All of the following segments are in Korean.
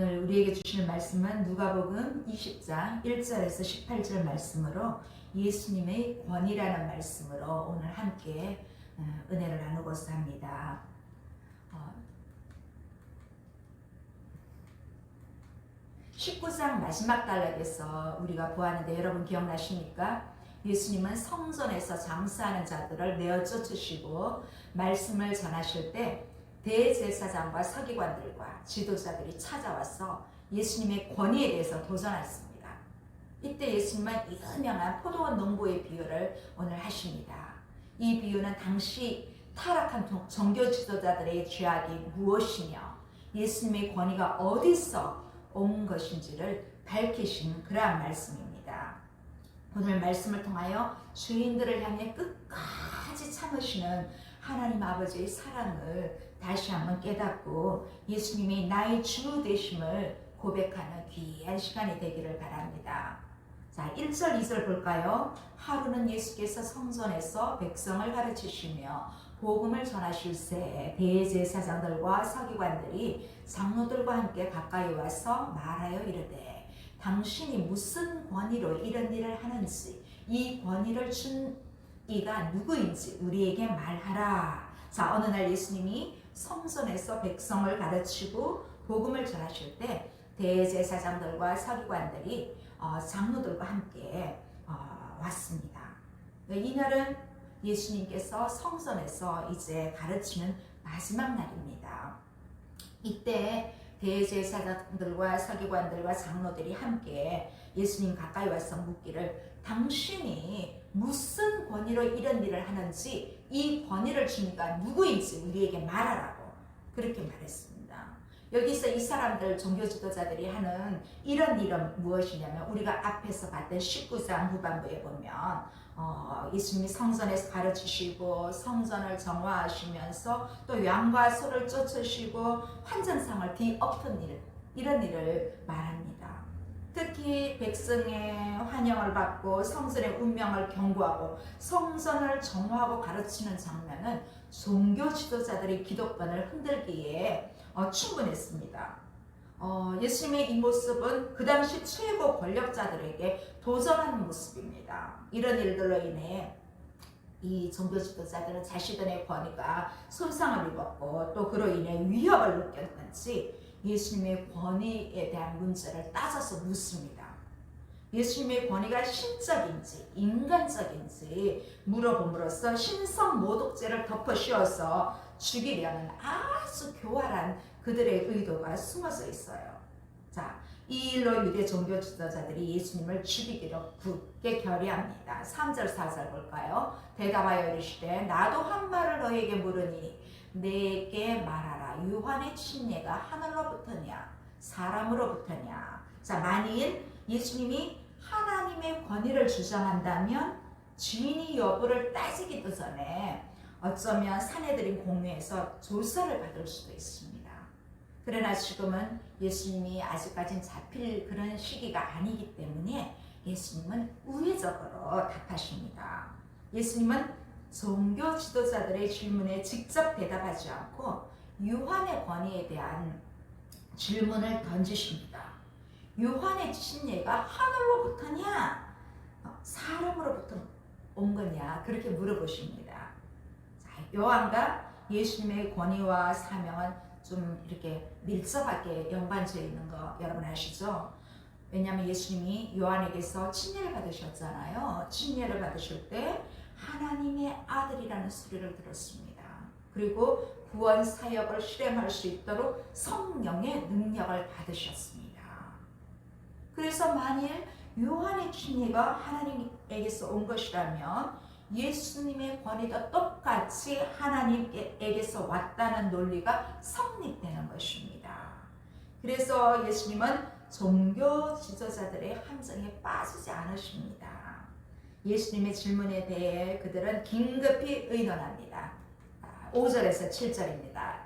오늘 우리에게 주시는 말씀은 누가복음 20장 1절에서 18절 말씀으로 예수님의 권위라는 말씀으로 오늘 함께 은혜를 나누고자 합니다. 19장 마지막 단락에서 우리가 보았는데 여러분 기억나십니까? 예수님은 성전에서 장사하는 자들을 내어 쫓으시고 말씀을 전하실 때 대제사장과 서기관들과 지도자들이 찾아와서 예수님의 권위에 대해서 도전했습니다. 이때 예수님은 유명한 포도원 농부의 비유를 오늘 하십니다. 이 비유는 당시 타락한 종교 지도자들의 죄악이 무엇이며 예수님의 권위가 어디서 온 것인지를 밝히시는 그러한 말씀입니다. 오늘 말씀을 통하여 죄인들을 향해 끝까지 참으시는 하나님 아버지의 사랑을 다시 한번 깨닫고 예수님이 나의 주 되심을 고백하는 귀한 시간이 되기를 바랍니다. 자, 1절 2절 볼까요? 하루는 예수께서 성전에서 백성을 가르치시며 복음을 전하실새 대제사장들과 서기관들이 장로들과 함께 가까이 와서 말하여 이르되 당신이 무슨 권위로 이런 일을 하는지 이 권위를 준 이가 누구인지 우리에게 말하라. 자, 어느 날 예수님이 성전에서 백성을 가르치고 복음을 전하실 때 대제사장들과 서기관들이 장로들과 함께 왔습니다. 이날은 예수님께서 성전에서 이제 가르치는 마지막 날입니다. 이때 대제사장들과 서기관들과 장로들이 함께 예수님 가까이 와서 묻기를 당신이 무슨 권위로 이런 일을 하는지 이 권위를 주니까 누구인지 우리에게 말하라고 그렇게 말했습니다. 여기서 이 사람들 종교 지도자들이 하는 이런 일은 무엇이냐면 우리가 앞에서 봤던 19장 후반부에 보면 예수님이 성전에서 가르치시고 성전을 정화하시면서 또 양과 소를 쫓으시고 환전상을 뒤엎은 일, 이런 일을 말합니다. 특히 백성의 환영을 받고 성전의 운명을 경고하고 성전을 정화하고 가르치는 장면은 종교 지도자들의 기득권을 흔들기에 충분했습니다. 예수님의 이 모습은 그 당시 최고 권력자들에게 도전하는 모습입니다. 이런 일들로 인해 이 종교 지도자들은 자신들의 권위가 손상을 입었고 또 그로 인해 위협을 느꼈는지 예수님의 권위에 대한 문제를 따져서 묻습니다. 예수님의 권위가 신적인지 인간적인지 물어봄으로써 신성모독죄를 덮어 씌워서 죽이려는 아주 교활한 그들의 의도가 숨어져 있어요. 자, 이 일로 유대 종교 지도자들이 예수님을 죽이기로 굳게 결의합니다. 3절 4절 볼까요? 대답하여 이르시되 나도 한 말을 너에게 물으니 내게 말하라. 요한의 침례가 하늘로부터냐 사람으로부터냐. 자, 만일 예수님이 하나님의 권위를 주장한다면 주인이 여부를 따지기도 전에 어쩌면 사내들인 공회에서 조사를 받을 수도 있습니다. 그러나 지금은 예수님이 아직까지는 잡힐 그런 시기가 아니기 때문에 예수님은 우회적으로 답하십니다. 예수님은 종교 지도자들의 질문에 직접 대답하지 않고 요한의 권위에 대한 질문을 던지십니다. 요한의 침례가 하늘로부터냐 사람으로부터 온 거냐 그렇게 물어보십니다. 자, 요한과 예수님의 권위와 사명은 좀 이렇게 밀접하게 연관되어 있는 거 여러분 아시죠? 왜냐하면 예수님이 요한에게서 침례를 받으셨잖아요. 침례를 받으실 때 하나님의 아들이라는 소리를 들었습니다. 그리고 구원 사역을 실행할 수 있도록 성령의 능력을 받으셨습니다. 그래서 만일 요한의 침례가 하나님에게서 온 것이라면 예수님의 권위도 똑같이 하나님에게서 왔다는 논리가 성립되는 것입니다. 그래서 예수님은 종교 지도자들의 함정에 빠지지 않으십니다. 예수님의 질문에 대해 그들은 긴급히 의논합니다. 5절에서 7절입니다.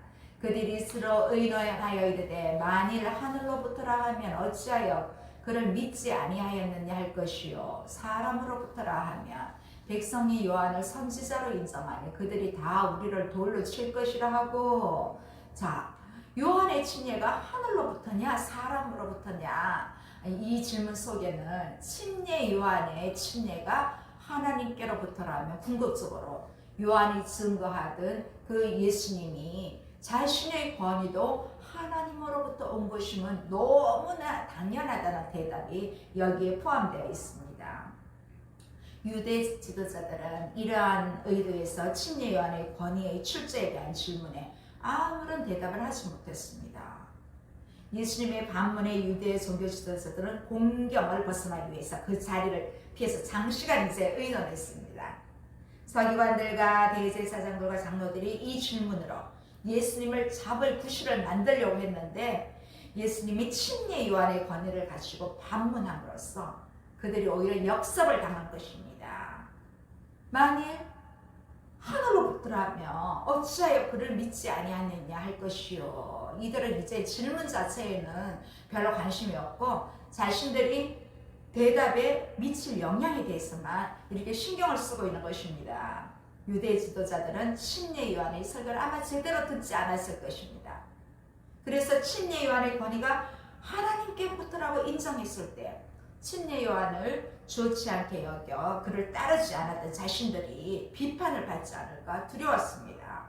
그들이 서로 의논하여 이르되 만일 하늘로부터라 하면 어찌하여 그를 믿지 아니하였느냐 할 것이요 사람으로부터라 하면 백성이 요한을 선지자로 인정하니 그들이 다 우리를 돌로 칠 것이라 하고. 자, 요한의 침례가 하늘로부터냐 사람으로부터냐? 이 질문 속에는 침례 요한의 침례가 하나님께로부터라면 궁극적으로 요한이 증거하던 그 예수님이 자신의 권위도 하나님으로부터 온 것임은 너무나 당연하다는 대답이 여기에 포함되어 있습니다. 유대 지도자들은 이러한 의도에서 침례 요한의 권위의 출처에 대한 질문에 아무런 대답을 하지 못했습니다. 예수님의 반문에 유대 종교 지도자들은 공경을 벗어나기 위해서 그 자리를 피해서 장시간 이제 의논했습니다. 서기관들과 대제사장들과 장로들이 이 질문으로 예수님을 잡을 구실을 만들려고 했는데 예수님이 침례 요한의 권위를 가지고 반문함으로써 그들이 오히려 역습을 당한 것입니다. 만일 하늘로부터라면 어찌하여 그를 믿지 아니하느냐 할 것이요. 이들은 이제 질문 자체에는 별로 관심이 없고 자신들이 대답에 미칠 영향에 대해서만 이렇게 신경을 쓰고 있는 것입니다. 유대 지도자들은 침례 요한의 설교를 아마 제대로 듣지 않았을 것입니다. 그래서 침례 요한의 권위가 하나님께부터라고 인정했을 때 침례 요한을 좋지 않게 여겨 그를 따르지 않았던 자신들이 비판을 받지 않을까 두려웠습니다.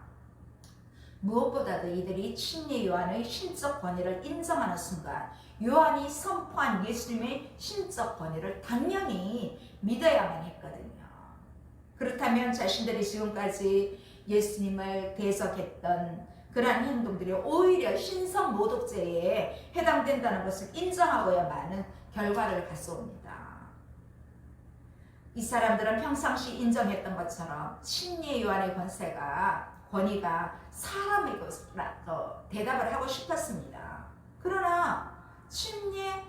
무엇보다도 이들이 침례 요한의 신적 권위를 인정하는 순간 요한이 선포한 예수님의 신적 권위를 당연히 믿어야만 했거든요. 그렇다면 자신들이 지금까지 예수님을 대적했던 그러한 행동들이 오히려 신성 모독죄에 해당된다는 것을 인정하고야만은 결과를 가져옵니다. 이 사람들은 평상시 인정했던 것처럼 침례 요한의 권위가 사람의 것이라고 대답을 하고 싶었습니다. 그러나 침례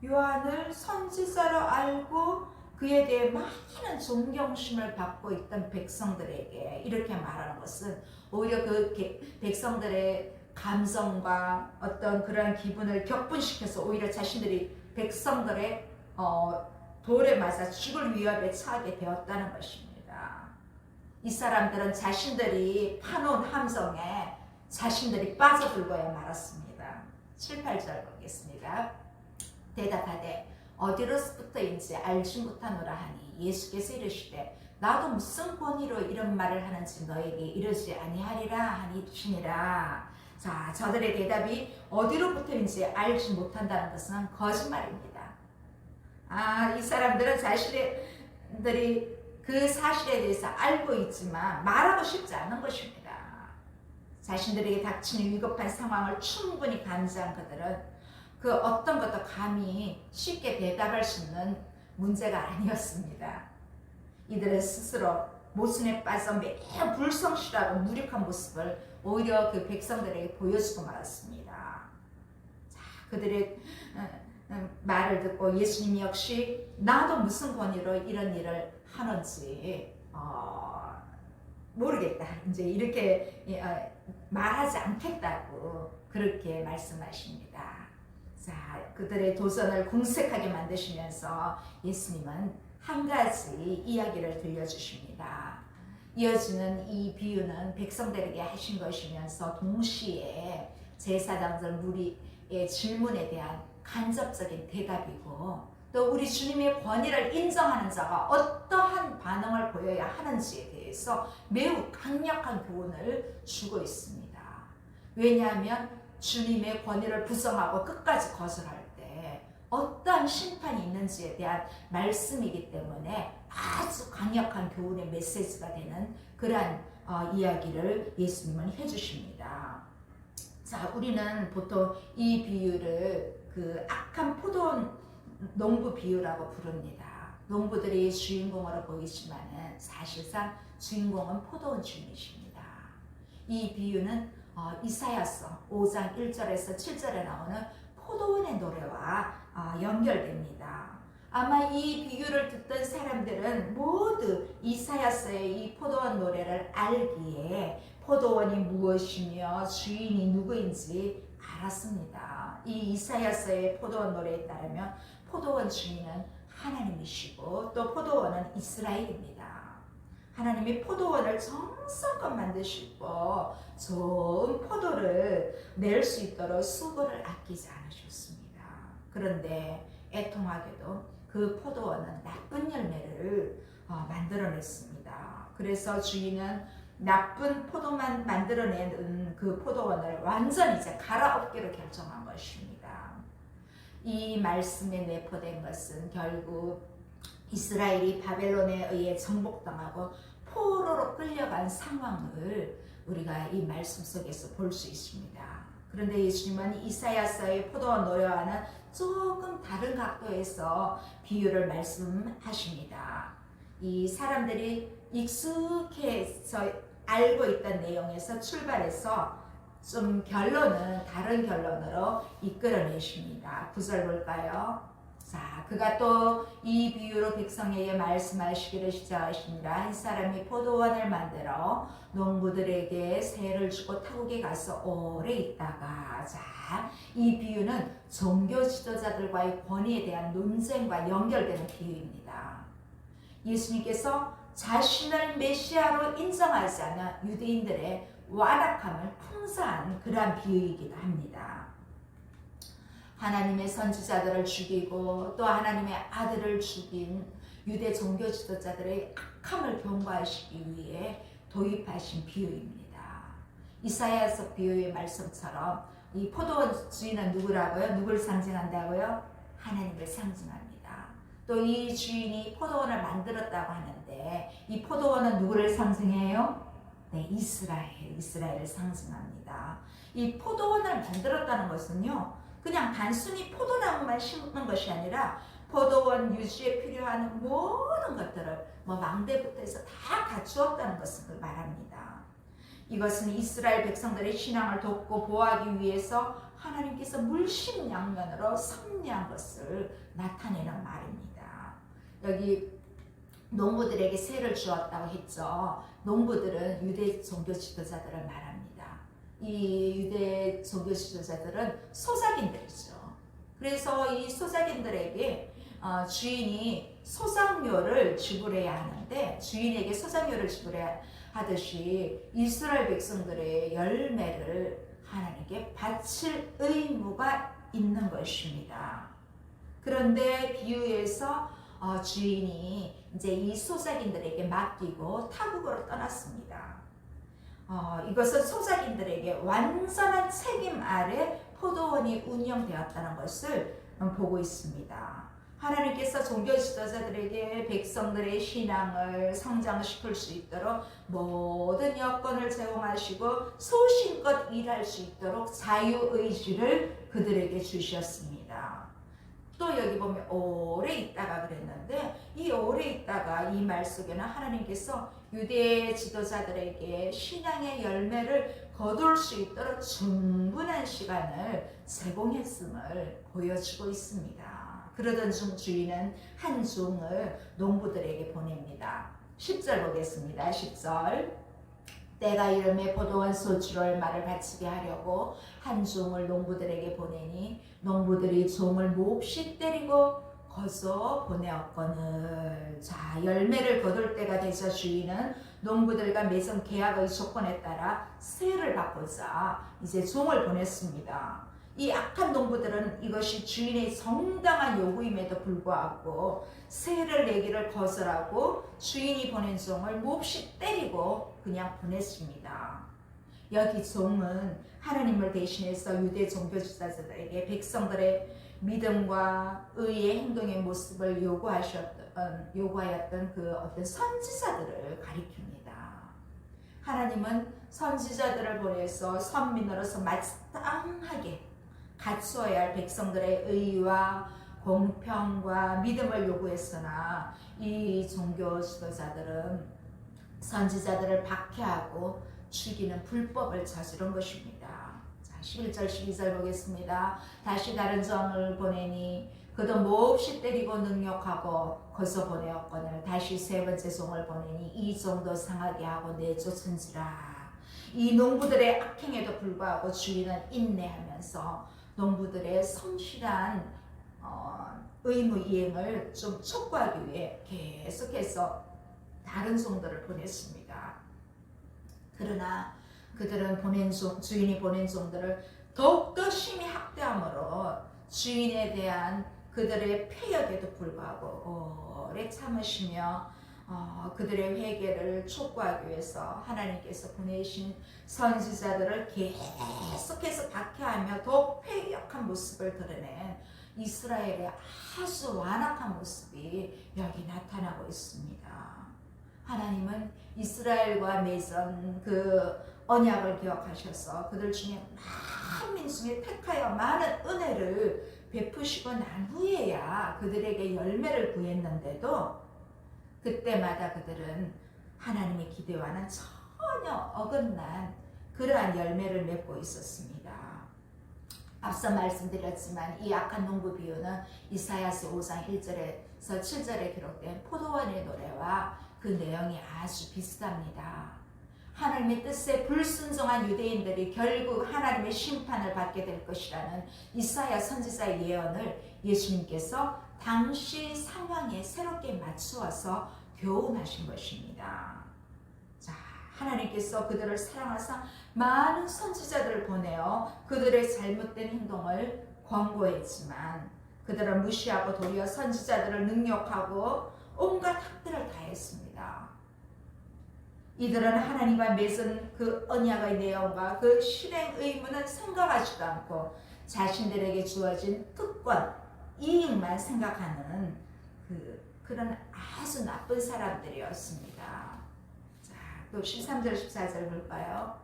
요한을 선지자로 알고 그에 대해 많은 존경심을 받고 있던 백성들에게 이렇게 말하는 것은 오히려 그 백성들의 감정과 어떤 그러한 기분을 격분시켜서 오히려 자신들이 백성들의 돌에 맞아 죽을 위협에 처하게 되었다는 것입니다. 이 사람들은 자신들이 파놓은 함정에 자신들이 빠져들고야 말았습니다. 7, 8절 보겠습니다. 대답하되 어디로부터인지 알지 못하노라 하니 예수께서 이르시되 나도 무슨 권위로 이런 말을 하는지 너에게 이르지 아니하리라 하니라. 자, 저들의 대답이 어디로부터인지 알지 못한다는 것은 거짓말입니다. 이 사람들은 자신들이 그 사실에 대해서 알고 있지만 말하고 싶지 않은 것입니다. 자신들에게 닥치는 위급한 상황을 충분히 감지한 그들은 그 어떤 것도 감히 쉽게 대답할 수 있는 문제가 아니었습니다. 이들은 스스로 모순에 빠져 매우 불성실하고 무력한 모습을 오히려 그 백성들에게 보여주고 말았습니다. 자, 그들의 말을 듣고 예수님 역시 나도 무슨 권위로 이런 일을 하는지 모르겠다. 이제 이렇게 말하지 않겠다고 그렇게 말씀하십니다. 자, 그들의 도전을 궁색하게 만드시면서 예수님은 한 가지 이야기를 들려주십니다. 이어지는 이 비유는 백성들에게 하신 것이면서 동시에 제사장들 무리의 질문에 대한 간접적인 대답이고 또 우리 주님의 권위를 인정하는 자가 어떠한 반응을 보여야 하는지에 대해서 매우 강력한 교훈을 주고 있습니다. 왜냐하면 주님의 권위를 부정하고 끝까지 거절할 때 어떠한 심판이 있는지에 대한 말씀이기 때문에 아주 강력한 교훈의 메시지가 되는 그러한 이야기를 예수님은 해주십니다. 자, 우리는 보통 이 비유를 그 악한 포도원 농부 비유라고 부릅니다. 농부들이 주인공으로 보이지만 사실상 주인공은 포도원 주인이십니다. 이 비유는 이사야서 5장 1절에서 7절에 나오는 포도원의 노래와 연결됩니다. 아마 이 비유를 듣던 사람들은 모두 이사야서의 이 포도원 노래를 알기에 포도원이 무엇이며 주인이 누구인지 알았습니다. 이 이사야서의 포도원 노래에 따르면 포도원 주인은 하나님이시고 또 포도원은 이스라엘입니다. 하나님이 포도원을 정성껏 만드시고 좋은 포도를 낼 수 있도록 수고를 아끼지 않으셨습니다. 그런데 애통하게도 그 포도원은 나쁜 열매를 만들어냈습니다. 그래서 주인은 나쁜 포도만 만들어낸 그 포도원을 완전히 이제 갈아엎기로 결정한 것입니다. 이 말씀에 내포된 것은 결국 이스라엘이 바벨론에 의해 정복당하고 포로로 끌려간 상황을 우리가 이 말씀 속에서 볼 수 있습니다. 그런데 예수님은 이사야서의 포도원 노래와는 조금 다른 각도에서 비유를 말씀하십니다. 이 사람들이 익숙해서 알고 있던 내용에서 출발해서 좀 다른 결론으로 이끌어내십니다. 9절 볼까요? 자, 그가 또 이 비유로 백성에게 말씀하시기를 시작하시니라. 한 사람이 포도원을 만들어 농부들에게 세를 주고 타국에 가서 오래 있다가, 자, 이 비유는 종교 지도자들과의 권위에 대한 논쟁과 연결되는 비유입니다. 예수님께서 자신을 메시아로 인정하지 않은 유대인들의 완악함을 풍자한 그러한 비유이기도 합니다. 하나님의 선지자들을 죽이고 또 하나님의 아들을 죽인 유대 종교 지도자들의 악함을 경고하시기 위해 도입하신 비유입니다. 이사야서 비유의 말씀처럼 이 포도원 주인은 누구라고요? 누굴 상징한다고요? 하나님을 상징합니다. 또 이 주인이 포도원을 만들었다고 하는데 이 포도원은 누구를 상징해요? 네, 이스라엘을 상징합니다. 이 포도원을 만들었다는 것은요, 그냥 단순히 포도나무만 심는 것이 아니라 포도원 유지에 필요한 모든 것들을 망대부터 해서 다 갖추었다는 것을 말합니다. 이것은 이스라엘 백성들의 신앙을 돕고 보호하기 위해서 하나님께서 물심양면으로 섭리한 것을 나타내는 말입니다. 여기 농부들에게 세를 주었다고 했죠. 농부들은 유대 종교 지도자들을 말합니다. 이 유대 종교 지도자들은 소작인들이죠. 그래서 이 소작인들에게 주인이 소작료를 지불해야 하는데, 주인에게 소작료를 지불해야 하듯이 이스라엘 백성들의 열매를 하나님께 바칠 의무가 있는 것입니다. 그런데 비유에서 주인이 이제 이 소작인들에게 맡기고 타국으로 떠났습니다. 이것은 소작인들에게 완전한 책임 아래 포도원이 운영되었다는 것을 보고 있습니다. 하나님께서 종교 지도자들에게 백성들의 신앙을 성장시킬 수 있도록 모든 여건을 제공하시고 소신껏 일할 수 있도록 자유의지를 그들에게 주셨습니다. 또 여기 보면 오래 있다가 그랬는데, 이 오래 있다가 이 말 속에는 하나님께서 유대 지도자들에게 신앙의 열매를 거둘 수 있도록 충분한 시간을 제공했음을 보여주고 있습니다. 그러던 중 주인은 한 종을 농부들에게 보냅니다. 10절 보겠습니다. 10절. 때가 이름에 포도원 소출을 말을 바치게 하려고 한 종을 농부들에게 보내니 농부들이 종을 몹시 때리고 거저 보내었거늘. 자, 열매를 거둘 때가 되자 주인은 농부들과 맺은 계약의 조건에 따라 세를 받고자 이제 종을 보냈습니다. 이 악한 농부들은 이것이 주인의 정당한 요구임에도 불구하고 세를 내기를 거절하고 주인이 보낸 종을 몹시 때리고 그냥 보냈습니다. 여기 종은 하나님을 대신해서 유대 종교 지도자들에게 백성들의 믿음과 의의 행동의 모습을 요구하였던 그 어떤 선지자들을 가리킵니다. 하나님은 선지자들을 보내서 선민으로서 마땅하게 갖추어야 할 백성들의 의와 공평과 믿음을 요구했으나 이 종교 지도자들은 선지자들을 박해하고 죽이는 불법을 저지른 것입니다. 자, 11절 12절 보겠습니다. 다시 다른 종을 보내니 그도 몹시 때리고 능욕하고 거저 보내었거늘. 다시 세 번째 종을 보내니 이 종도 상하게 하고 내쫓은지라. 이 농부들의 악행에도 불구하고 주인은 인내하면서 농부들의 성실한 의무 이행을 좀 촉구하기 위해 계속해서 다른 종들을 보냈습니다. 그러나 그들은 주인이 보낸 종들을 더욱더 심히 학대함으로 주인에 대한 그들의 폐역에도 불구하고 오래 참으시며 그들의 회개를 촉구하기 위해서 하나님께서 보내신 선지자들을 계속해서 박해하며 더욱 폐역한 모습을 드러낸 이스라엘의 아주 완악한 모습이 여기 나타나고 있습니다. 하나님은 이스라엘과 맺은 그 언약을 기억하셔서 그들 중에 많은 민중에 택하여 많은 은혜를 베푸시고 난 후에야 그들에게 열매를 구했는데도 그때마다 그들은 하나님의 기대와는 전혀 어긋난 그러한 열매를 맺고 있었습니다. 앞서 말씀드렸지만 이 악한 농부 비유는 이사야서 5장 1절에서 7절에 기록된 포도원의 노래와 그 내용이 아주 비슷합니다. 하나님의 뜻에 불순종한 유대인들이 결국 하나님의 심판을 받게 될 것이라는 이사야 선지자의 예언을 예수님께서 당시 상황에 새롭게 맞추어서 교훈하신 것입니다. 자, 하나님께서 그들을 사랑하사 많은 선지자들을 보내어 그들의 잘못된 행동을 권고했지만 그들을 무시하고 도리어 선지자들을 능욕하고 온갖 학대를 다했습니다. 이들은 하나님과 맺은 그 언약의 내용과 그 실행 의무는 생각하지도 않고 자신들에게 주어진 특권, 이익만 생각하는 그런 아주 나쁜 사람들이었습니다. 자, 또 13절 14절 볼까요?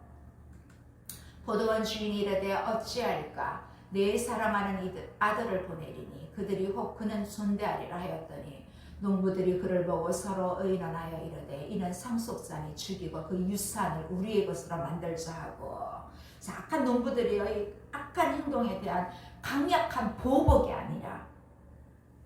포도원 주인이 이르되 어찌할까? 내 사랑하는 아들을 보내리니 그들이 혹 그는 존대하리라 하였더니 농부들이 그를 보고 서로 의논하여 이르되 이는 상속자니 죽이고 그 유산을 우리의 것으로 만들자 하고. 자, 악한 농부들의 악한 행동에 대한 강력한 보복이 아니라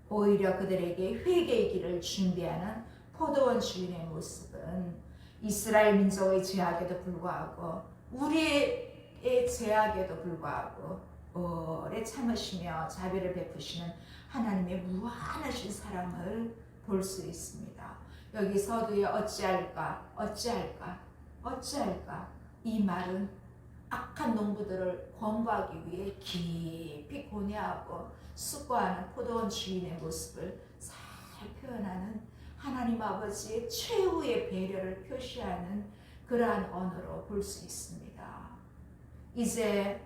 오히려 그들에게 회개의 길을 준비하는 포도원 주인의 모습은 이스라엘 민족의 죄악에도 불구하고 우리의 죄악에도 불구하고 오래 참으시며 자비를 베푸시는 하나님의 무한하신 사랑을 볼 수 있습니다. 여기 서두에 어찌할까 이 말은 악한 농부들을 권고하기 위해 깊이 고뇌하고 숙고하는 포도원 주인의 모습을 잘 표현하는 하나님 아버지의 최후의 배려를 표시하는 그러한 언어로 볼 수 있습니다. 이제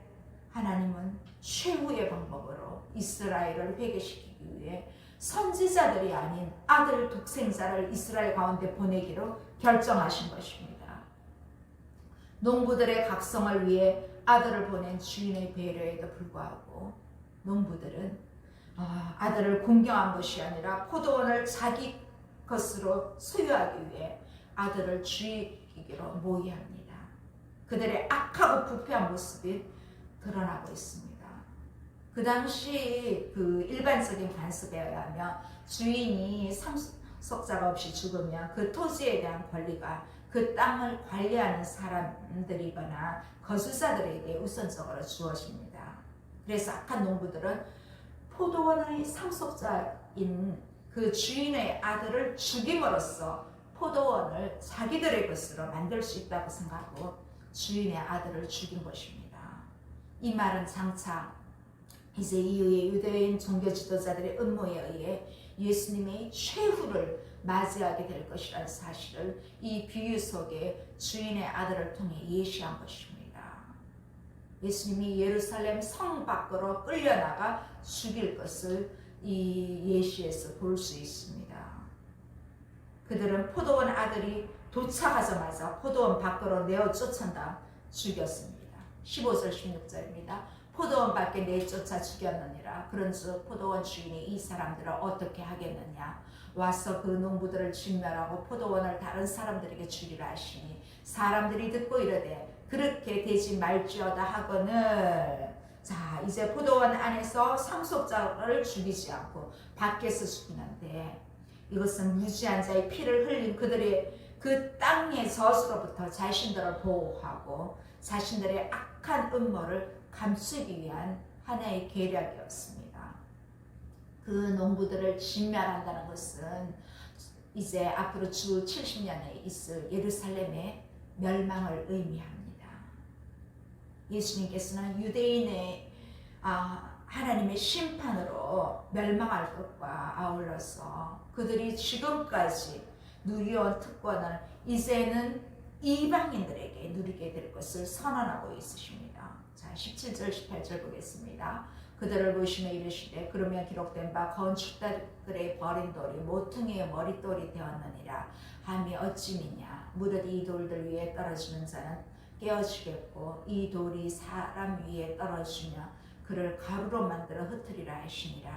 하나님은 최후의 방법으로 이스라엘을 회개시키기 위해 선지자들이 아닌 아들 독생자를 이스라엘 가운데 보내기로 결정하신 것입니다. 농부들의 각성을 위해 아들을 보낸 주인의 배려에도 불구하고 농부들은 아들을 공경한 것이 아니라 포도원을 자기 것으로 소유하기 위해 아들을 죽이기로 모의합니다. 그들의 악하고 부패한 모습이 드러나고 있습니다. 그 당시 그 일반적인 관습에 의하면 주인이 상속자가 없이 죽으면 그 토지에 대한 권리가 그 땅을 관리하는 사람들이거나 거주자들에게 우선적으로 주어집니다. 그래서 악한 농부들은 포도원의 상속자인 그 주인의 아들을 죽임으로써 포도원을 자기들의 것으로 만들 수 있다고 생각하고 주인의 아들을 죽인 것입니다. 이 말은 장차 이제 이후에 유대인 종교 지도자들의 음모에 의해 예수님의 최후를 맞이하게 될 것이라는 사실을 이 비유 속에 주인의 아들을 통해 예시한 것입니다. 예수님이 예루살렘 성 밖으로 끌려나가 죽일 것을 이 예시에서 볼 수 있습니다. 그들은 포도원 아들이 도착하자마자 포도원 밖으로 내어 쫓은 다음 죽였습니다. 15절 16절입니다. 포도원 밖에 내쫓아 죽였느니라. 그런즉 포도원 주인이 이 사람들을 어떻게 하겠느냐. 와서 그 농부들을 진멸하고 포도원을 다른 사람들에게 주리라 하시니 사람들이 듣고 이르되 그렇게 되지 말지어다 하거늘. 자, 이제 포도원 안에서 상속자를 죽이지 않고 밖에서 죽이는데 이것은 무지한 자의 피를 흘린 그들의 그 땅의 저수로부터 자신들을 보호하고 자신들의 악한 음모를 감추기 위한 하나의 계략이었습니다. 그 농부들을 진멸한다는 것은 이제 앞으로 주 70년에 있을 예루살렘의 멸망을 의미합니다. 예수님께서는 유대인의 하나님의 심판으로 멸망할 것과 아울러서 그들이 지금까지 누려온 특권을 이제는 이방인들에게 누리게 될 것을 선언하고 있으십니다. 자, 17절 18절 보겠습니다. 그들을 보시며 이르시되 그러면 기록된 바 건축자들의 버린 돌이 모퉁이의 머릿돌이 되었느니라 함이 어찌 미냐. 무릇 이 돌들 위에 떨어지는 자는 깨어지겠고 이 돌이 사람 위에 떨어지며 그를 가루로 만들어 흩으리라 하시니라.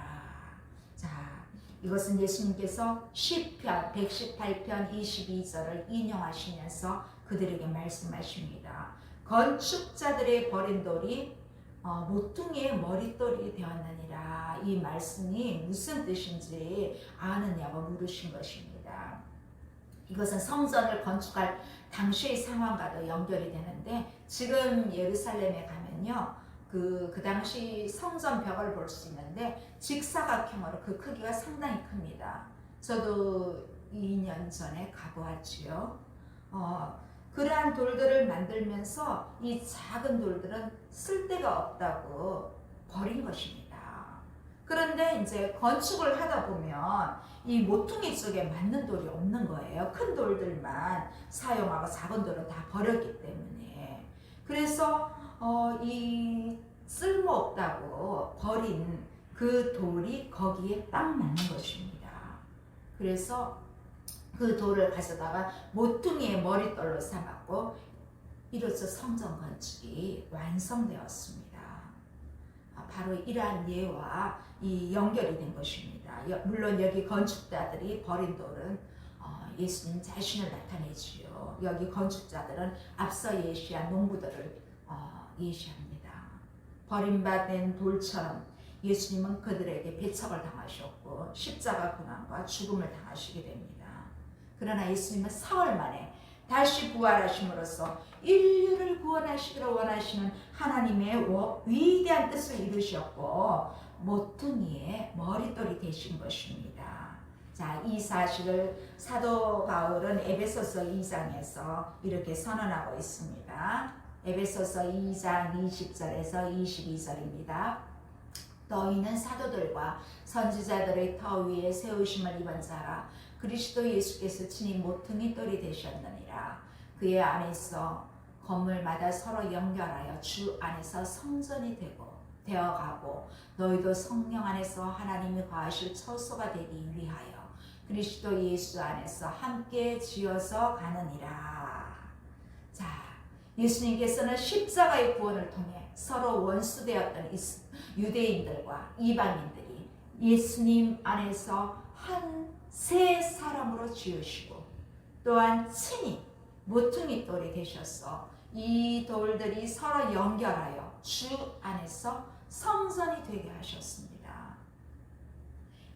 자, 이것은 예수님께서 시편 118편 22절을 인용하시면서 그들에게 말씀하십니다. 건축자들의 버린 돌이 모퉁이의 머릿돌이 되었느니라. 이 말씀이 무슨 뜻인지 아느냐고 물으신 것입니다. 이것은 성전을 건축할 당시의 상황과도 연결이 되는데 지금 예루살렘에 가면요. 그 당시 성전 벽을 볼 수 있는데 직사각형으로 그 크기가 상당히 큽니다. 저도 2년 전에 가보았지요. 그러한 돌들을 만들면서 이 작은 돌들은 쓸데가 없다고 버린 것입니다. 그런데 이제 건축을 하다 보면 이 모퉁이 쪽에 맞는 돌이 없는 거예요. 큰 돌들만 사용하고 작은 돌은 다 버렸기 때문에. 그래서 이 쓸모없다고 버린 그 돌이 거기에 딱 맞는 것입니다. 그래서 그 돌을 가져다가 모퉁이의 머릿돌로 삼았고 이로써 성전 건축이 완성되었습니다. 바로 이러한 예와 이 연결이 된 것입니다. 물론 여기 건축자들이 버린 돌은 예수님 자신을 나타내지요. 여기 건축자들은 앞서 예시한 농부들을 예시합니다. 버림받은 돌처럼 예수님은 그들에게 배척을 당하셨고 십자가 고난과 죽음을 당하시게 됩니다. 그러나 예수님은 사흘 만에 다시 부활하심으로써 인류를 구원하시기를 원하시는 하나님의 위대한 뜻을 이루셨고 모퉁이의 머릿돌이 되신 것입니다. 자, 이 사실을 사도 바울은 에베소서 2장에서 이렇게 선언하고 있습니다. 에베소서 2장 20절에서 22절입니다. 너희는 사도들과 선지자들의 터 위에 세우심을 입은 자라 그리스도 예수께서 친히 모퉁이 돌이 되셨느니라. 그의 안에서 건물마다 서로 연결하여 주 안에서 성전이 되어가고 너희도 성령 안에서 하나님이 거하실 처소가 되기 위하여 그리스도 예수 안에서 함께 지어서 가느니라. 자, 예수님께서는 십자가의 구원을 통해 서로 원수되었던 유대인들과 이방인들이 예수님 안에서 한 세 사람으로 지으시고 또한 친히 모퉁이 돌이 되셔서 이 돌들이 서로 연결하여 주 안에서 성전이 되게 하셨습니다.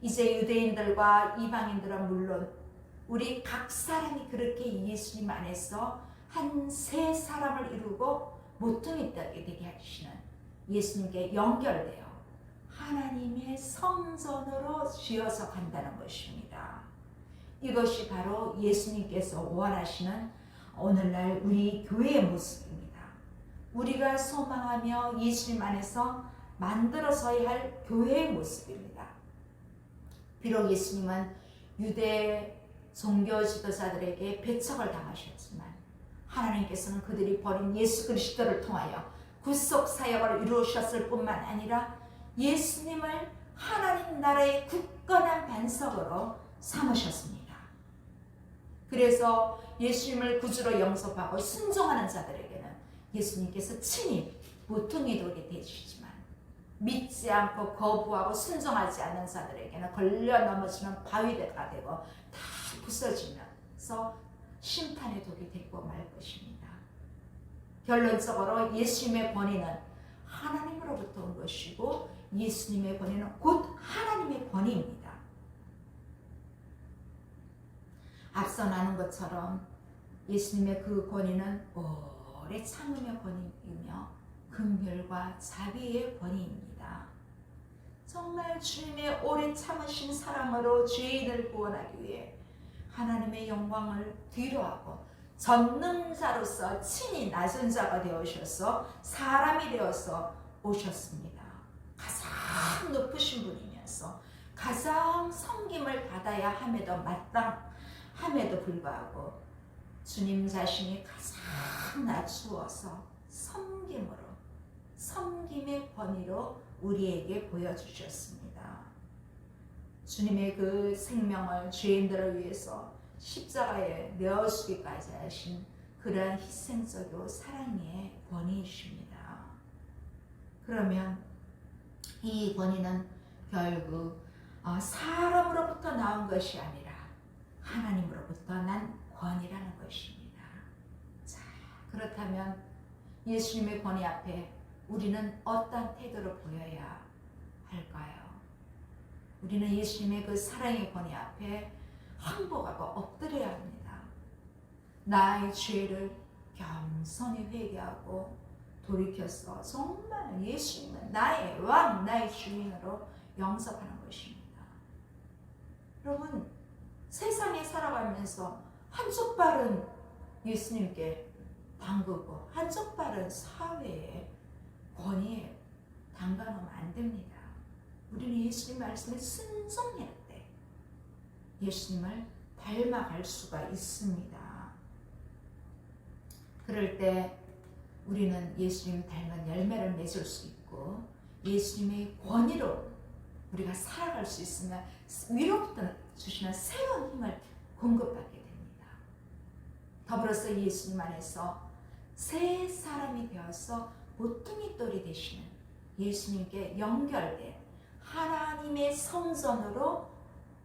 이제 유대인들과 이방인들은 물론 우리 각 사람이 그렇게 예수님 안에서 한 세 사람을 이루고 모퉁이 돌이 되게 하시는 예수님께 연결되어 하나님의 성전으로 지어서 간다는 것입니다. 이것이 바로 예수님께서 원하시는 오늘날 우리 교회의 모습입니다. 우리가 소망하며 예수님 안에서 만들어서야 할 교회의 모습입니다. 비록 예수님은 유대 종교 지도자들에게 배척을 당하셨지만 하나님께서는 그들이 버린 예수 그리스도를 통하여 구속 사역을 이루셨을 뿐만 아니라 예수님을 하나님 나라의 굳건한 반석으로 삼으셨습니다. 그래서 예수님을 구주로 영접하고 순종하는 자들에게는 예수님께서 친히 모퉁이 돌이 되시지만 믿지 않고 거부하고 순종하지 않는 자들에게는 걸려 넘어지는 바위가 되고 다 부서지면서 심판의 돌이 되고 말 것입니다. 결론적으로 예수님의 권위는 하나님으로부터 온 것이고 예수님의 권위는 곧 하나님의 권위입니다. 앞서 나눈 것처럼 예수님의 그 권위는 오래 참음의 권위이며 긍휼과 자비의 권위입니다. 정말 주님의 오래 참으신 사랑으로 죄인을 구원하기 위해 하나님의 영광을 뒤로하고 전능자로서 친히 낮은 자가 되어셔서 사람이 되어서 오셨습니다. 가장 높으신 분이면서 가장 섬김을 받아야 함에도 마땅함에도 불구하고 주님 자신이 가장 낮추어서 섬김의 권위로 우리에게 보여주셨습니다. 주님의 그 생명을 죄인들을 위해서 십자가에 내어주기까지 하신 그러한 희생적이고 사랑의 권위이십니다. 그러면 이 권위는 결국 사람으로부터 나온 것이 아니라 하나님으로부터 난 권위라는 것입니다. 자, 그렇다면 예수님의 권위 앞에 우리는 어떤 태도를 보여야 할까요? 우리는 예수님의 그 사랑의 권위 앞에 항복하고 엎드려야 합니다. 나의 죄를 겸손히 회개하고 돌이켜서 정말 예수님은 나의 왕, 나의 주인으로 영접하는 것입니다. 여러분, 세상에 살아가면서 한쪽 발은 예수님께 담그고 한쪽 발은 사회의 권위에 담가놓으면 안 됩니다. 우리는 예수님 말씀에 순종해야 돼. 예수님을 닮아갈 수가 있습니다. 그럴 때 우리는 예수님 닮은 열매를 맺을 수 있고 예수님의 권위로 우리가 살아갈 수 있으면 위로부터 주시는 새로운 힘을 공급받게 됩니다. 더불어서 예수님 안에서 새 사람이 되어서 모퉁이 돌이 되시는 예수님께 연결된 하나님의 성전으로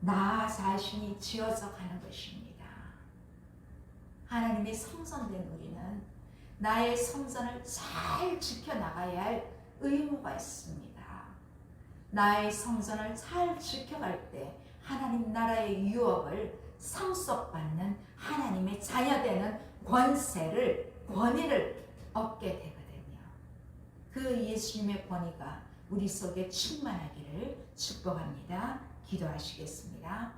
나 자신이 지어져 가는 것입니다. 하나님의 성전된 우리는 나의 성전을 잘 지켜나가야 할 의무가 있습니다. 나의 성전을 잘 지켜갈 때 하나님 나라의 유업을 상속받는 하나님의 자녀되는 권위를 얻게 되거든요. 그 예수님의 권위가 우리 속에 충만하기를 축복합니다. 기도하시겠습니다.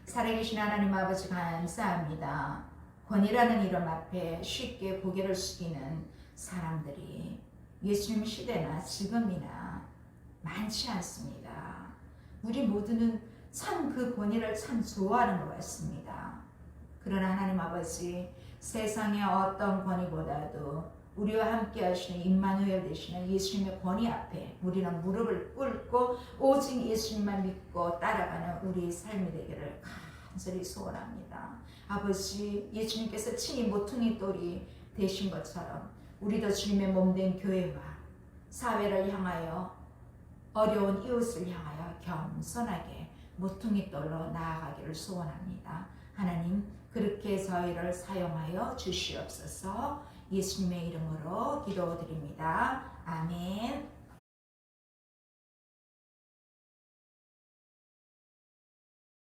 살아계신 하나님 아버지 감사합니다. 권위라는 이름 앞에 쉽게 고개를 숙이는 사람들이 예수님 시대나 지금이나 많지 않습니다. 우리 모두는 참 그 권위를 참 좋아하는 것 같습니다. 그러나 하나님 아버지, 세상의 어떤 권위보다도 우리와 함께 하시는 임마누엘 되시는 예수님의 권위 앞에 우리는 무릎을 꿇고 오직 예수님만 믿고 따라가는 우리의 삶이 되기를 간절히 소원합니다. 아버지, 예수님께서 친히 모퉁이 돌이 되신 것처럼 우리도 주님의 몸된 교회와 사회를 향하여 어려운 이웃을 향하여 겸손하게 모퉁이 돌로 나아가기를 소원합니다. 하나님, 그렇게 저희를 사용하여 주시옵소서. 예수님의 이름으로 기도드립니다. 아멘.